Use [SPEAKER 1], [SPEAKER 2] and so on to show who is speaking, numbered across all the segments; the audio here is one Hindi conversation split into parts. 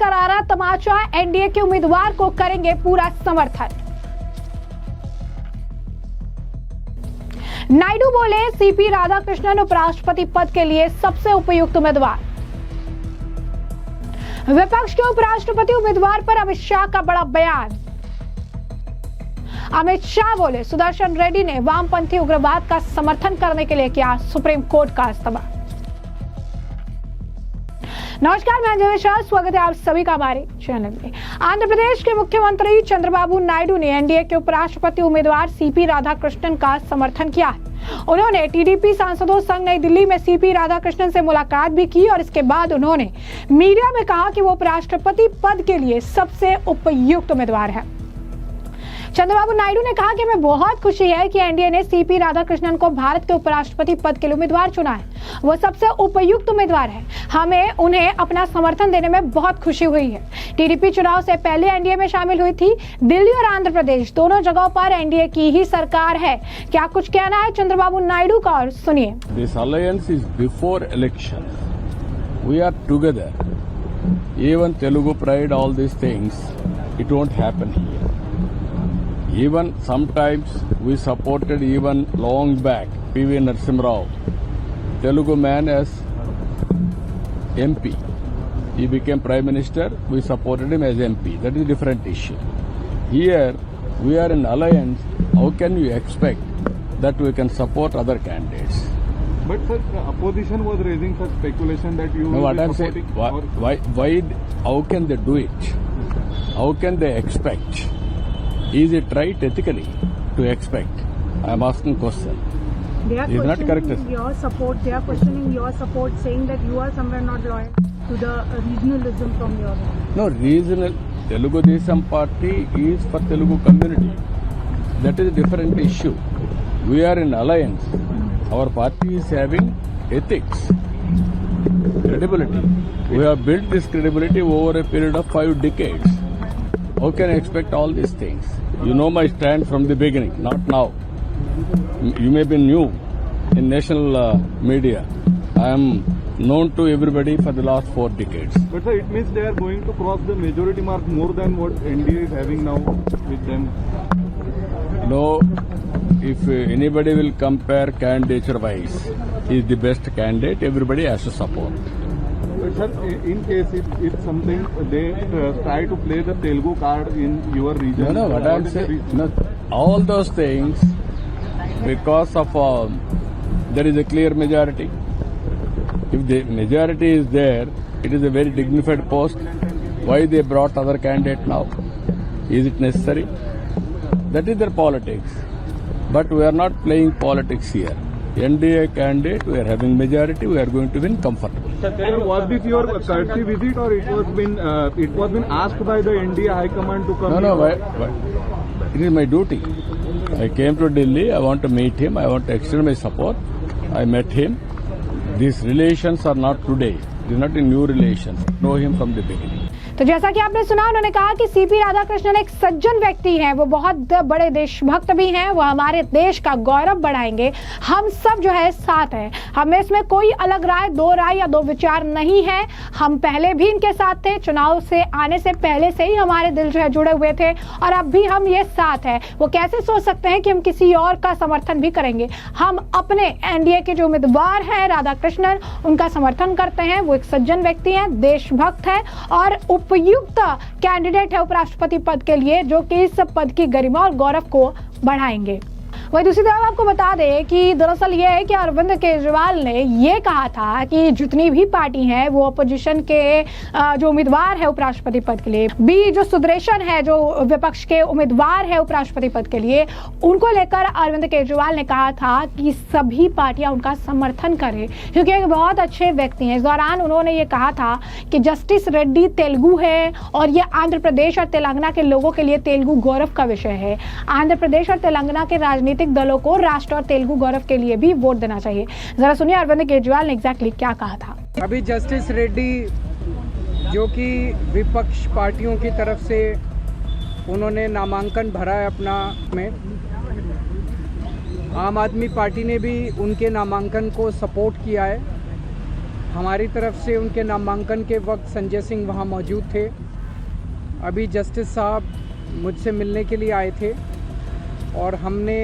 [SPEAKER 1] करारा तमाचा, एनडीए के उम्मीदवार को करेंगे पूरा समर्थन। नायडू बोले सीपी राधाकृष्णन उपराष्ट्रपति पद के लिए सबसे उपयुक्त उम्मीदवार। विपक्ष के उपराष्ट्रपति उम्मीदवार पर अमित शाह का बड़ा बयान। अमित शाह बोले सुदर्शन रेड्डी ने वामपंथी उग्रवाद का समर्थन करने के लिए किया सुप्रीम कोर्ट का इस्तेमाल। नमस्कार, मैं अंजलि शाह, स्वागत है आप सभी का हमारे चैनल में। आंध्र प्रदेश के मुख्यमंत्री चंद्रबाबू नायडू ने एनडीए के उपराष्ट्रपति उम्मीदवार सीपी राधाकृष्णन का समर्थन किया। उन्होंने टीडीपी सांसदों संघ नई दिल्ली में सीपी राधाकृष्णन से मुलाकात भी की और इसके बाद उन्होंने मीडिया में कहा कि वो उपराष्ट्रपति पद के लिए सबसे उपयुक्त उम्मीदवार है। चंद्रबाबू नायडू ने कहा कि हमें बहुत खुशी है कि एनडीए ने सीपी राधाकृष्णन को भारत के उपराष्ट्रपति पद के लिए उम्मीदवार चुना है। वो सबसे उपयुक्त उम्मीदवार है। हमें उन्हें अपना समर्थन देने में बहुत खुशी हुई है। टीडीपी चुनाव से पहले एनडीए में शामिल हुई थी। दिल्ली और आंध्र प्रदेश दोनों जगहों पर एनडीए की ही सरकार है। क्या कुछ कहना है चंद्रबाबू नायडू का, और सुनिए।
[SPEAKER 2] This alliance is before election. We are together. Even Telugu pride, all this things, it won't happen here. Even sometimes we supported even long back P.V. Narasimha Rao, Telugu man, as MP. He became Prime Minister. We supported him as MP. That is a different issue. Here we are in alliance. How can you expect that we can support other candidates?
[SPEAKER 3] But sir, the opposition was raising such speculation that you.
[SPEAKER 2] No,
[SPEAKER 3] will
[SPEAKER 2] what
[SPEAKER 3] be
[SPEAKER 2] I'm saying.
[SPEAKER 3] supporting
[SPEAKER 2] Why? How can they do it? How can they expect? Is it right ethically to expect? I am asking question.
[SPEAKER 4] They are
[SPEAKER 2] Is not correct.
[SPEAKER 4] questioning your support. They are questioning your support, saying that you are somewhere not loyal to the regionalism from your end.
[SPEAKER 2] No, regional Telugu Desam party is for Telugu community. That is a different issue. We are in alliance. Our party is having ethics, credibility. We have built this credibility over a period of 5 decades. How can I expect all these things? You know my stand from the beginning, not now. You may be new in national media. I am known to everybody for the last 4 decades.
[SPEAKER 3] But sir, it means they are going to cross the majority mark more than what NDA is having now with them.
[SPEAKER 2] No, if anybody will compare candidature wise, he is the best candidate, everybody has to support.
[SPEAKER 3] But sir, in case if something they try to play the Telugu card in your region.
[SPEAKER 2] No, what I am saying, no, all those things, because of there is a clear majority. If the majority is there, it is a very dignified post. Why they brought other candidate now? Is it necessary? That is their politics. But we are not playing politics here. NDA candidate, we are having majority, we are going to win comfortably.
[SPEAKER 3] Sir, was this your courtesy visit, or it was been asked by the NDA High Command to come?
[SPEAKER 2] No, why? It is my duty. I came to Delhi, I want to meet him, I want to extend my support. I met him. These relations are not today. It is not a new relations. I know him from the beginning.
[SPEAKER 1] तो जैसा कि आपने सुना, उन्होंने कहा कि सीपी राधाकृष्णन एक सज्जन व्यक्ति हैं, वो बहुत बड़े देशभक्त भी हैं, वो हमारे देश का गौरव बढ़ाएंगे। हम सब जो है साथ हैं, हमें इसमें कोई अलग राय, 2 राय या 2 विचार नहीं है। हम पहले भी इनके साथ थे, चुनाव से आने से पहले से ही हमारे दिल जो है जुड़े हुए थे और अब भी हम ये साथ हैं। वो कैसे सोच सकते हैं कि हम किसी और का समर्थन भी करेंगे? हम अपने एनडीए के जो उम्मीदवार हैं राधाकृष्णन, उनका समर्थन करते हैं। वो एक सज्जन व्यक्ति हैं, देशभक्त है और उपयुक्त कैंडिडेट है उपराष्ट्रपति पद के लिए, जो कि इस पद की गरिमा और गौरव को बढ़ाएंगे। वही दूसरी तरफ आपको बता दें कि दरअसल ये है कि अरविंद केजरीवाल ने ये कहा था कि जितनी भी पार्टी हैं वो अपोजिशन के जो उम्मीदवार है उपराष्ट्रपति पद के लिए, बी जो सुदर्शन है जो विपक्ष के उम्मीदवार है उपराष्ट्रपति पद के लिए, उनको लेकर अरविंद केजरीवाल ने कहा था कि सभी पार्टियां उनका समर्थन करें, क्योंकि एक बहुत अच्छे व्यक्ति हैं। इस दौरान उन्होंने ये कहा था कि जस्टिस रेड्डी तेलुगु है और ये आंध्र प्रदेश और तेलंगाना के लोगों के लिए तेलुगु गौरव का विषय है। आंध्र प्रदेश और तेलंगाना के राजनीतिक दलों को राष्ट्र और तेलुगु गौरव के लिए भी वोट देना चाहिए। जरा सुनिए अरविंद केजरीवाल ने एग्जैक्टली क्या कहा था।
[SPEAKER 5] अभी जस्टिस रेड्डी जो कि विपक्ष पार्टियों की तरफ से उन्होंने नामांकन भरा है अपना में, आम आदमी पार्टी ने भी उनके नामांकन को सपोर्ट किया है हमारी तरफ से उनके नामांकन के वक्त संजय सिंह वहाँ मौजूद थे। अभी जस्टिस साहब मुझसे मिलने के लिए आए थे और हमने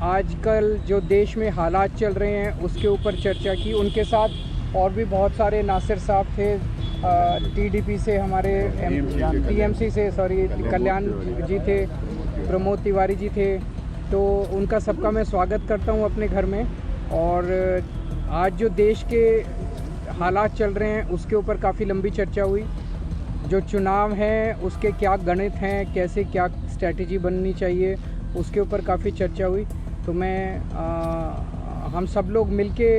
[SPEAKER 5] आजकल जो देश में हालात चल रहे हैं उसके ऊपर चर्चा की। उनके साथ और भी बहुत सारे, नासिर साहब थे टीडीपी से, हमारे टीएमसी से कल्याण जी थे, प्रमोद तिवारी जी थे। तो उनका सबका मैं स्वागत करता हूं अपने घर में। और आज जो देश के हालात चल रहे हैं उसके ऊपर काफ़ी लंबी चर्चा हुई। जो चुनाव हैं उसके क्या गणित हैं, कैसे क्या स्ट्रैटेजी बननी चाहिए, उसके ऊपर काफ़ी चर्चा हुई। तो मैं हम सब लोग मिलके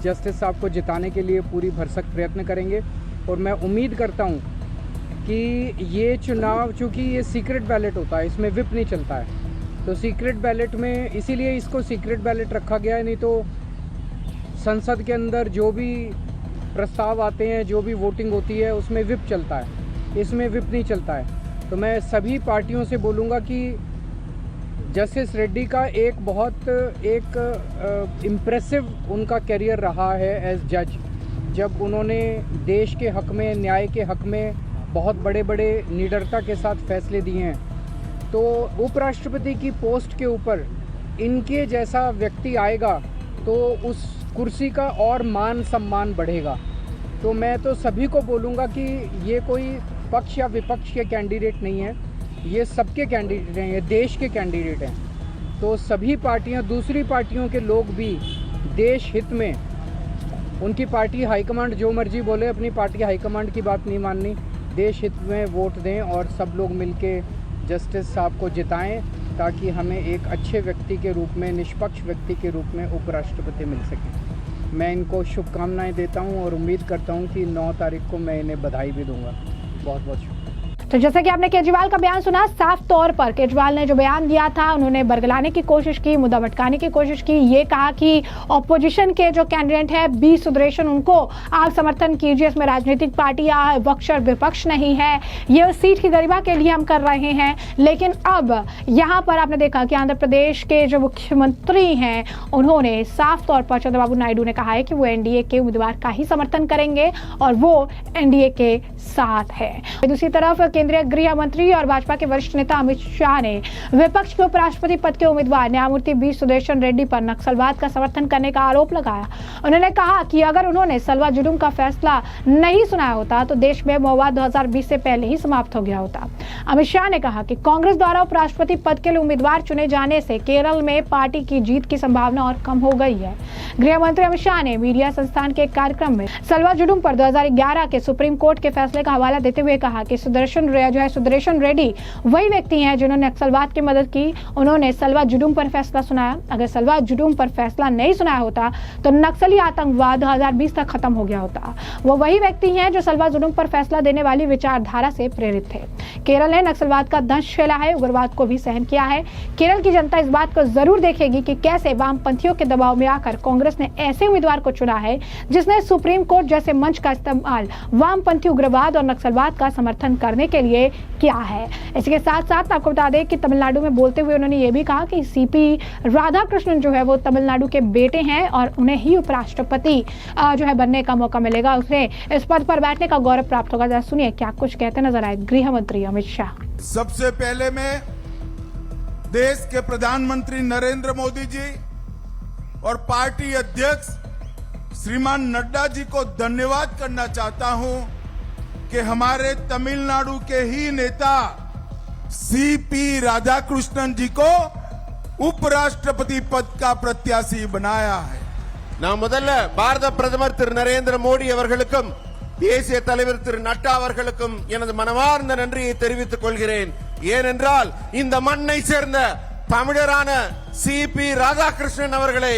[SPEAKER 5] जस्टिस साहब को जिताने के लिए पूरी भरसक प्रयत्न करेंगे। और मैं उम्मीद करता हूं कि ये चुनाव, चूँकि ये सीक्रेट बैलेट होता है, इसमें विप नहीं चलता है, तो सीक्रेट बैलेट में इसीलिए इसको सीक्रेट बैलेट रखा गया है। नहीं तो संसद के अंदर जो भी प्रस्ताव आते हैं, जो भी वोटिंग होती है, उसमें विप चलता है, इसमें विप नहीं चलता है। तो मैं सभी पार्टियों से बोलूँगा कि जस्टिस रेड्डी का एक बहुत इम्प्रेसिव उनका करियर रहा है एज जज, जब उन्होंने देश के हक़ में, न्याय के हक़ में बहुत बड़े बड़े निडरता के साथ फैसले दिए हैं। तो उपराष्ट्रपति की पोस्ट के ऊपर इनके जैसा व्यक्ति आएगा तो उस कुर्सी का और मान सम्मान बढ़ेगा। तो मैं तो सभी को बोलूँगा कि ये कोई पक्ष या विपक्ष के कैंडिडेट नहीं है, ये सबके कैंडिडेट हैं, ये देश के कैंडिडेट हैं। तो सभी पार्टियां, दूसरी पार्टियों के लोग भी देश हित में, उनकी पार्टी हाईकमांड जो मर्जी बोले, अपनी पार्टी हाईकमांड की बात नहीं माननी, देश हित में वोट दें और सब लोग मिलके जस्टिस साहब को जिताएं, ताकि हमें एक अच्छे व्यक्ति के रूप में, निष्पक्ष व्यक्ति के रूप में उपराष्ट्रपति मिल सके। मैं इनको शुभकामनाएं देता हूं और उम्मीद करता हूं कि 9 तारीख को मैं इन्हें बधाई भी दूंगा। बहुत बहुत शुक्रिया।
[SPEAKER 1] तो जैसा कि आपने केजरीवाल का बयान सुना, साफ तौर पर केजरीवाल ने जो बयान दिया था, उन्होंने बरगलाने की कोशिश की, मुद्दा भटकाने की कोशिश की। ये कहा कि ऑपोजिशन के जो कैंडिडेट है बी सुदर्शन, उनको आप समर्थन कीजिए, इसमें राजनीतिक पार्टियां पक्ष और विपक्ष नहीं है, ये सीट की गरिमा के लिए हम कर रहे हैं। लेकिन अब यहाँ पर आपने देखा कि आंध्र प्रदेश के जो मुख्यमंत्री हैं, उन्होंने साफ तौर पर चंद्रबाबू नायडू ने कहा है कि वो एनडीए के उम्मीदवार का ही समर्थन करेंगे और वो एनडीए के साथ है। दूसरी तरफ केंद्रीय गृह मंत्री और भाजपा के वरिष्ठ नेता अमित शाह ने विपक्ष के उपराष्ट्रपति पद के उम्मीदवार न्यायमूर्ति बी सुदर्शन रेड्डी पर नक्सलवाद का समर्थन करने का आरोप लगाया। उन्होंने कहा कि अगर उन्होंने सलवा जुडुम का फैसला नहीं सुनाया होता तो देश में मऊवाद 2020 से पहले ही समाप्त हो गया होता। अमित शाह ने कहा कि कांग्रेस द्वारा उपराष्ट्रपति पद के लिए उम्मीदवार चुने जाने से केरल में पार्टी की जीत की संभावना और कम हो गई है। गृह मंत्री अमित शाह ने मीडिया संस्थान के कार्यक्रम में सलवा जुडुम पर 2011 के सुप्रीम कोर्ट के फैसले का हवाला देते हुए कहा कि सुदर्शन रेड्डी वही व्यक्ति हैं जिन्होंने नक्सलवाद की मदद की। उन्होंने सलवा जुडुम पर फैसला सुनाया। अगर सलवा जुडुम पर फैसला नहीं सुनाया होता तो नक्सली आतंकवाद 2020 तक खत्म हो गया होता। वो वही व्यक्ति हैं जो सलवा जुडुम पर फैसला देने वाली विचारधारा से प्रेरित थे। केरल ने नक्सलवाद का दंश झेला है, उग्रवाद को भी सहन किया है। केरल की जनता इस बात को जरूर देखेगी कि कैसे वामपंथियों के दबाव में आकर कांग्रेस ने ऐसे उम्मीदवार को चुना है जिसने सुप्रीम कोर्ट जैसे मंच का इस्तेमाल वामपंथी उग्रवाद और नक्सलवाद का समर्थन करने के लिए किया है। इसके साथ साथ आपको बता दें कि तमिलनाडु में बोलते हुए उन्होंने ये भी कहा कि सीपी राधाकृष्णन जो है वो तमिलनाडु के बेटे हैं और उन्हें ही उपराष्ट्रपति जो है बनने का मौका मिलेगा, उन्हें इस पद पर बैठने का गौरव प्राप्त होगा। जरा सुनिए क्या कुछ कहते नजर आए गृह मंत्री अमित शाह।
[SPEAKER 6] सबसे पहले मैं देश के प्रधानमंत्री नरेंद्र मोदी जी और पार्टी अध्यक्ष श्रीमान नड्डा जी को धन्यवाद करना चाहता हूं कि हमारे तमिलनाडु के ही नेता सीपी राधाकृष्णन जी को उपराष्ट्रपति पद का प्रत्याशी बनाया है।
[SPEAKER 7] நான் முதல்ல பாரத பிரதமர் திரு நரேந்திர மோடி அவர்களுக்கும் தேசிய தலைவர் திரு நட்டா அவர்களுக்கும் எனது மனமார்ந்த நன்றியை தெரிவித்துக் கொள்கிறேன். ஏனென்றால் இந்த மண்ணை சேர்ந்த தமிழரான சிபி ராதாகிருஷ்ணன் அவர்களை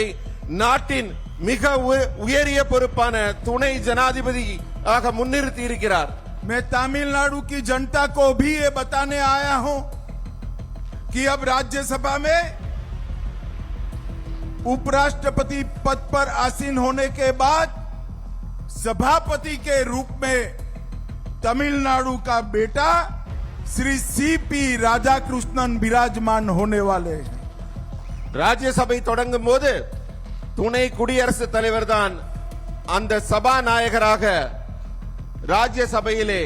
[SPEAKER 7] நாட்டின் மிக உயரிய பொறுப்பான துணை ஜனாதிபதி ஆக முன்னிறுத்தி இருக்கிறார்.
[SPEAKER 6] मैं तमिलनाडु की जनता को भी ये बताने आया हूं कि अब राज्यसभा में उपराष्ट्रपति पद पर आसीन होने के बाद सभापति के रूप में तमिलनाडु का बेटा श्री सीपी राधाकृष्णन विराजमान होने वाले हैं.
[SPEAKER 7] ராஜ்யசபை தொடங்கும் போது துணை குடியரசுத் தலைவர் தான் அந்த சபாநாயகராக ராஜ்யசபையிலே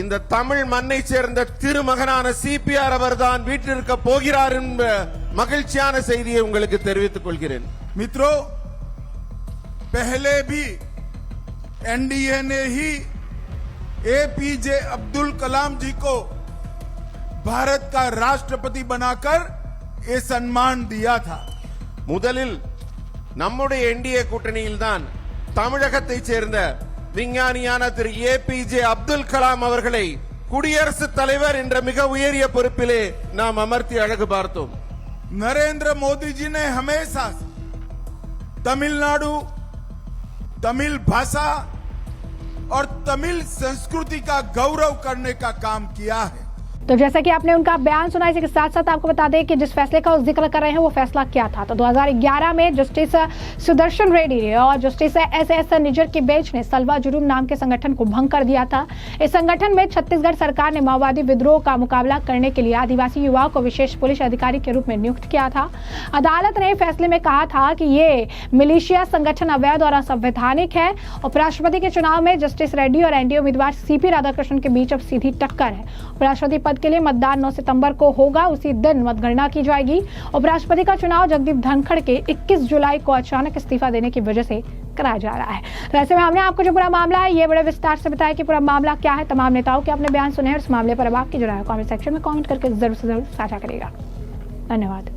[SPEAKER 7] இந்த தமிழ் மண்ணை சேர்ந்த திருமகனான சிபிஆர் அவர்தான் வீட்டிற்கு போகிறார் என்ற மகிழ்ச்சியான செய்தியை உங்களுக்கு தெரிவித்துக் கொள்கிறேன்.
[SPEAKER 6] मित्रों, पहले भी एनडीए ने ही एपीजे अब्दुल कलाम जी को भारत का राष्ट्रपति बनाकर ये सम्मान दिया था.
[SPEAKER 7] முதலில் நம்முடைய என்டிஏ கூட்டணியில் தான் தமிழகத்தைச் சேர்ந்த விஞ்ஞானியான திரு ஏபிஜே அப்துல் கலாம் அவர்களை குடியரசுத் தலைவர் என்ற மிக உயரிய பொறுப்பிலே நாம் அமர்த்தி அழகு பார்த்தோம்.
[SPEAKER 6] नरेंद्र मोदी जी ने हमेशा तमिलनाडु, तमिल भाषा और तमिल संस्कृति का गौरव करने का काम किया है.
[SPEAKER 1] तो जैसा कि आपने उनका बयान सुना, इसी के साथ साथ आपको बता दें कि जिस फैसले का वो जिक्र कर रहे हैं वो फैसला क्या था। तो 2011 में जस्टिस सुदर्शन रेड्डी और जस्टिस एस निज्जर की बेंच ने सलवा जुलूम नाम के संगठन को भंग कर दिया था। इस संगठन में छत्तीसगढ़ सरकार ने माओवादी विद्रोह का मुकाबला करने के लिए आदिवासी युवाओं को विशेष पुलिस अधिकारी के रूप में नियुक्त किया था। अदालत ने फैसले में कहा था कि ये मिलिशिया संगठन अवैध और असंवैधानिक है। उपराष्ट्रपति के चुनाव में जस्टिस रेड्डी और एनडीए उम्मीदवार सीपी राधाकृष्णन के बीच अब सीधी टक्कर है। उपराष्ट्रपति पद के लिए मतदान 9 सितंबर को होगा, उसी दिन मतगणना की जाएगी। उपराष्ट्रपति का चुनाव जगदीप धनखड़ के 21 जुलाई को अचानक इस्तीफा देने की वजह से कराया जा रहा है। तो ऐसे में हमने आपको जो पूरा मामला है ये बड़े विस्तार से बताया कि पूरा मामला क्या है। तमाम नेताओं के अपने बयान सुने हैं और इस मामले पर अब आपकी जो राय कमेंट सेक्शन में कमेंट करके जरूर से जरूर साझा करिएगा। धन्यवाद।